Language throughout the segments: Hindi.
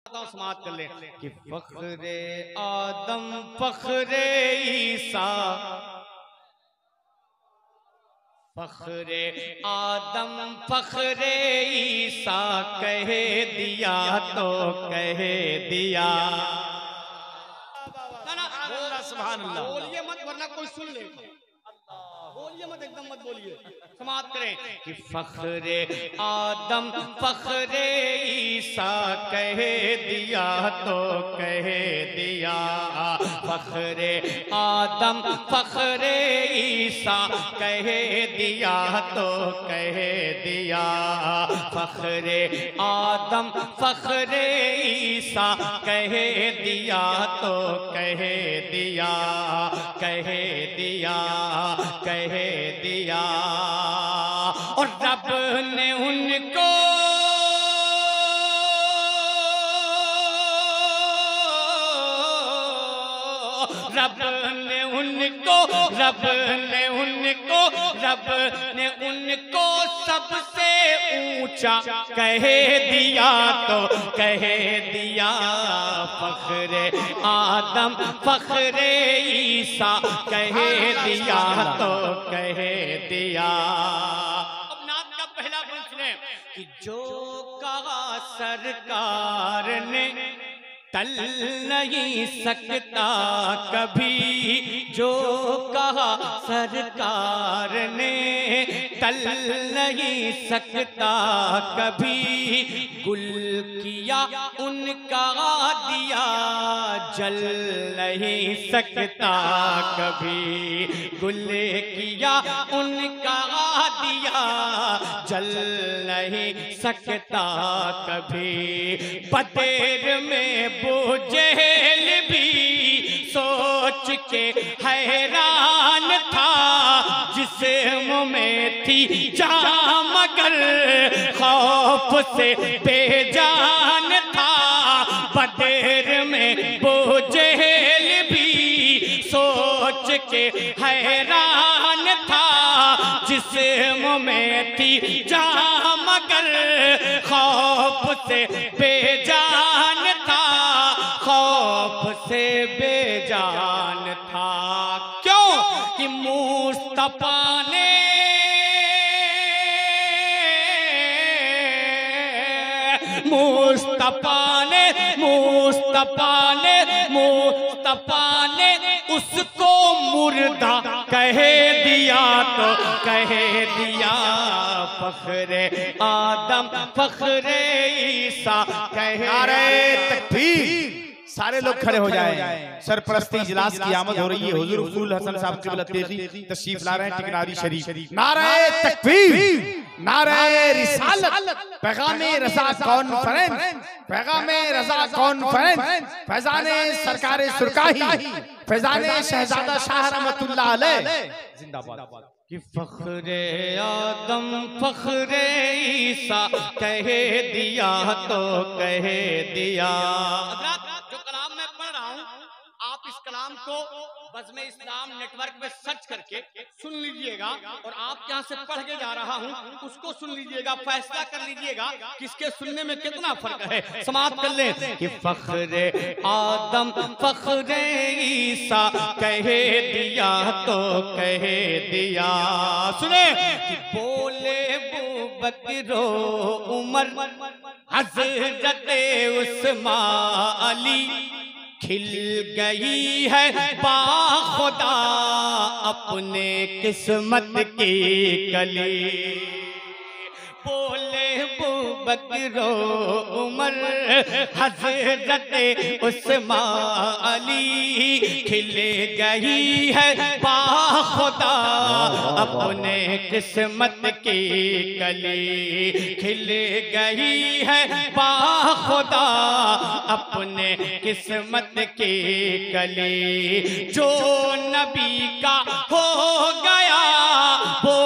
समाप्त कर ले कि फख्रे आदम फख्रे ईसा, फख्रे आदम फख्रे ईसा कह दिया तो कह दिया। सुभान अल्लाह। बोलिए मत वरना कोई सुन लेगा। बोलिए मत, एकदम मत बोलिए। समाप्त करें कि फख्रे आदम फख्रे ईसा कह दिया तो कह दिया। फख्रे आदम फख्रे ईसा कह दिया तो कह दिया। फख्रे आदम फख्रे ईसा कह दिया तो कह दिया, कह दिया, कह दिया। और रब ने उनको रब ने उनको रब ने उनको रब ने उनको सबसे ऊंचा कह दिया तो कह दिया। फख्रे आदम फख्रे ईसा कह दिया तो कह दिया। अब नात का पहला बंद सुने कि जो कहा सरकार ने टल नहीं सकता कभी, जो कहा सरकार ने टल नहीं सकता कभी। गुल किया उनका दिया जल नहीं सकता कभी। गुल किया उनका दिया जल नहीं सकता कभी। बतेर में बोझेल भी सोच के हैरान था, जिस्म में थी जान मगर खौफ से बेजान था। बतेर में बोझेल भी सोच के हैरान था, जिस्म में थी जान मगर खौफ से बेजान था, खौफ से बेजान था। क्यों कि मुस्तफा ने मुस्तफा ने मुस्तफा ने मुस्तफा ने उसको मुर्दा कह दिया तो कह दिया। फख्रे आदम फख्रे ईसा कह। नारे तकबीर। सारे लोग खड़े हो जाएं। सरपरस्ती इजलास की आमद हो रही है। हुजूर फूल हसन साहब क़िबला तेजी तशरीफ ला रहे हैं टिकनारी शरीफ। नारे तकबीर, नारे रिसालत, पैगामे रज़ा कॉन्फ्रेंस, पैगामे रज़ा कॉन्फ्रेंस, फैज़ाने सरकारे सुरकाही, फैज़ाने शहजादा शाह रहमतुल्लाह अलैह जिंदाबाद। कि फख्रे आदम फख्रे ईसा कह दिया तो कह दिया। जो कलाम मैं पढ़ रहा हूँ आप इस कलाम को बज़्म इस्लाम नेटवर्क में सर्च करके सुन लीजिएगा, और आप यहाँ से पढ़ के जा रहा हूँ उसको सुन लीजिएगा, फैसला कर लीजिएगा किसके सुनने में कितना फर्क है। समाप्त कर लें कि फख्रे आदम फख्रे ईसा कह दिया तो कह दिया। सुने कि बोले बकरो उमर हज़रत उस्मान अली, खिल गई है बाखुदा अपने किस्मत की कली। बोले बकरो उमर हज़रत उस्मान अली, खिल गई है बाखुदा अपने किस्मत की कली। खिल गई है बाखुदा अपने किस्मत की कली। जो नबी का हो गया वो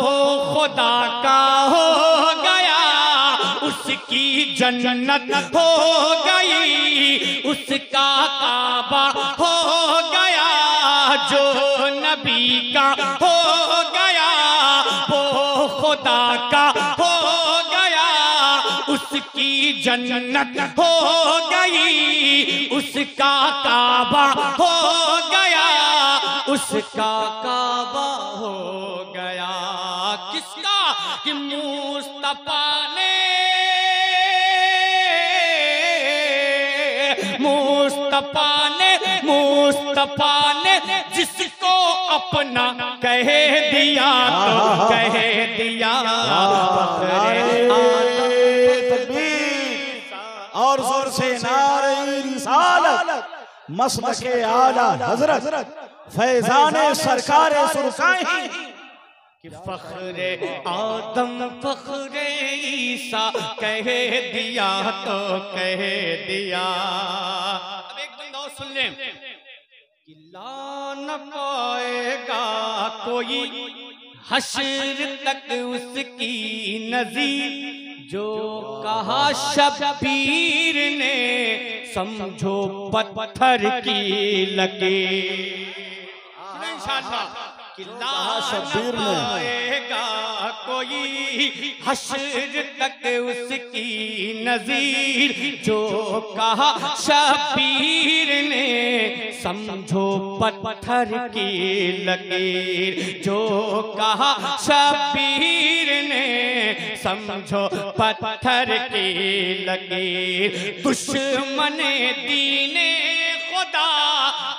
खुदा का हो गया, उसकी जन्नत हो गई, उसका काबा हो गया। जो नबी का हो गया वो खुदा का हो गया, उसकी जन्नत हो गई, उसका काबा हो गया, उसका काबा हो गया। किसका? कि मुस्तफा ने, मुस्तफा ने जिसको अपना कह दिया तो कह दिया। और जोर से नारे रिसालत, मसलके आला हजरत फैजाने सरकार सुरकाई कि फख्रे आदम फख्रे ईसा कह दिया तो कह दिया। अब एक बंदा और सुन ले कि ला न पाएगा कोई हश्र तक उसकी नज़ीर, जो कहा शब्बीर ने समझो पत्थर की लकीर। इंशाअल्लाह कि ला शब्बीर ने पाएगा कोई हश्र तक उसकी नज़ीर, जो कहा शब्बीर ने समझो पत्थर की लकीर, जो कहा शब्बीर ने समझो पत्थर की लकीर। दुश्मन दीने खुदा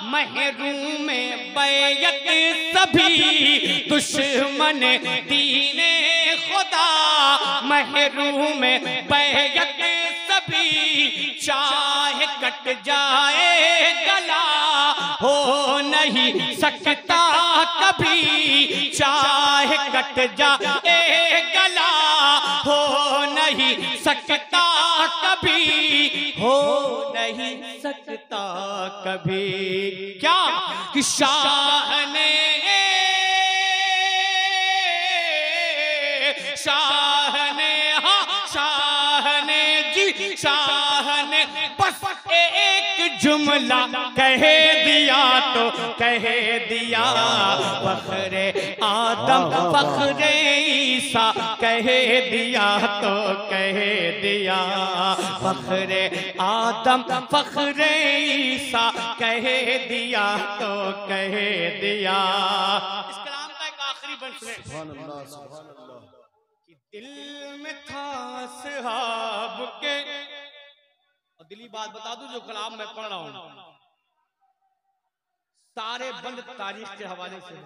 महरूम बैयत सभी, दुश्मन दीने खुदा महरूम बैयत सभी, चाहे कट जाए गला हो नहीं सकता कभी, चाहे कट जाए गला हो नहीं सकता कभी, हो नहीं सकता कभी। क्या कि शाह ने जी शाह ने बस एक जुमला कह दिया तो कह दिया। फख्रे आदम फख्रे ईसा कह दिया तो कह दिया। फख्रे आदम फख्रे ईसा कह दिया तो कह दिया। इस कलाम का एक आखिरी बंद सुने। सुभान अल्लाह, सुभान अल्लाह। कि दिल में था सहाब के, और दिली बात बता दूं जो कलाम मैं पढ़ रहा हूं सारे बंद तारीख के हवाले से है।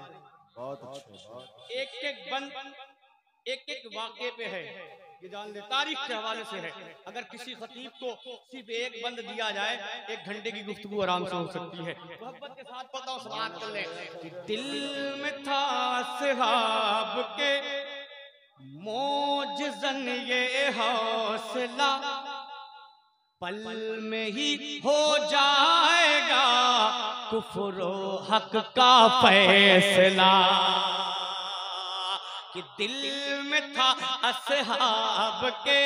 बहुत अच्छा। एक एक बंद एक एक वाक़े पे है, ये जान ले, तारीख के हवाले से है। अगर किसी खतीब को सिर्फ एक बंद दिया जाए 1 घंटे की गुफ्तगू आराम से हो सकती है। मोहब्बत के साथ पता हो, समाअत कर ले। दिल में था सहाब के मोजज़न ये हौसला, पल में ही हो जाएगा कुफ्र हक का फैसला। कि दिल में था असहाब के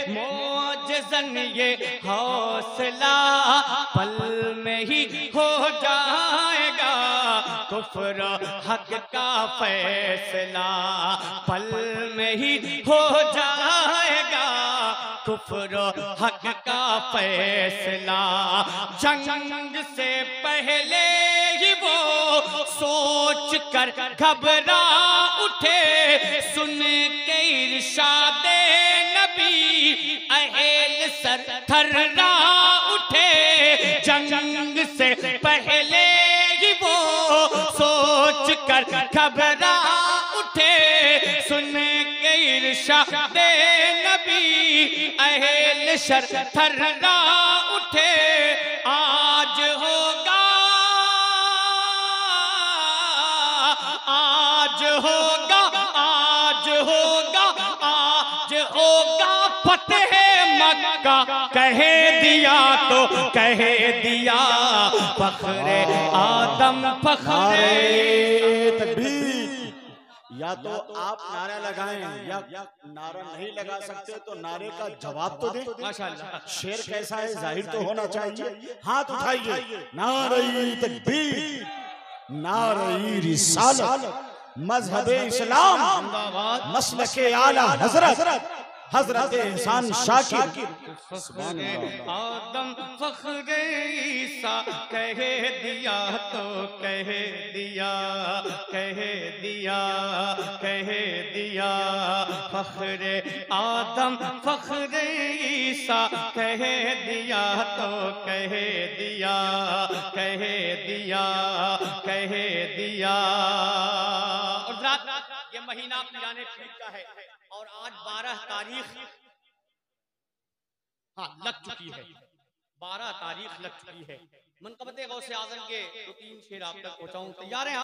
मोजज़न ये हौसला, पल में ही हो जाएगा कुफ्र हक का फैसला, पल में ही हो जाएगा कुफ्र हक का फैसला। जंग से पहले ही वो सोच कर घबरा उठे, सुन के इरशादे नबी अहल सर थर्रा उठे। जंग से पहले ही वो सोच कर घबरा उठे, सुन के इरशादे नबी अहल सर थर्रा उठे। आज होगा, आज होगा, आज होगा, आज होगा फतेह मक्का, कह दिया तो कह दिया। फख्रे आदम फख्रे तकबीर। या तो आप नारा लगाएं या नारा नहीं लगा सकते तो नारे का जवाब तो दें। माशाअल्लाह। शेर कैसा है जाहिर तो होना चाहिए। हाथ उठाइए। नारे तकबीर, नारे रिसालत, मजहबे इस्लाम, मसलके आला हजरत हजरत एहसान शाकिर। आदम फख्रे ईसा कह दिया तो कह दिया, कह दिया, कह दिया। फख्रे आदम फख्रे ईसा कह दिया तो कह दिया, कह दिया, कह दिया। और ये महीना पिराने पीर का है और आज 12 तारीख लग चुकी है, 12 तारीख लग चुकी है। मनकबत गौसे आज़म के 2-3 शेर आप तक पहुंचाऊं, तैयार हैं?